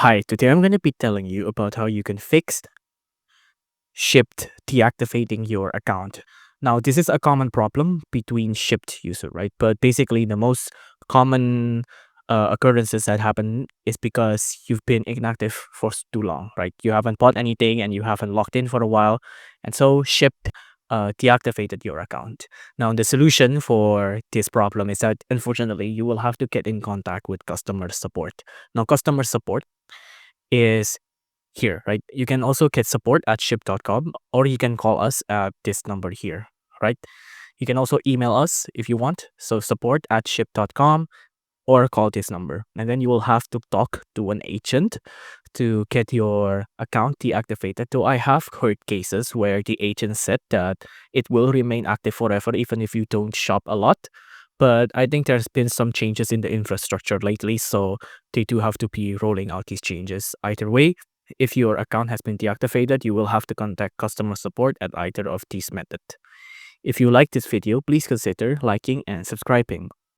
Hi, today I'm going to be telling you about how you can fix Shipt deactivating your account. Now, this is a common problem between Shipt user, right? But basically, the most common occurrences that happen is because you've been inactive for too long, right? You haven't bought anything and you haven't logged in for a while. And so Shipt deactivated your account. Now, the solution for this problem is that unfortunately, you will have to get in contact with customer support. Now, customer support is here, right? You can also get support at ship.com or you can call us at this number here, right? You can also email us if you want. So support at ship.com or call this number. And then you will have to talk to an agent to get your account deactivated. So I have heard cases where the agent said that it will remain active forever even if you don't shop a lot. But I think there's been some changes in the infrastructure lately, so they do have to be rolling out these changes. Either way, if your account has been deactivated, you will have to contact customer support at either of these methods. If you like this video, please consider liking and subscribing.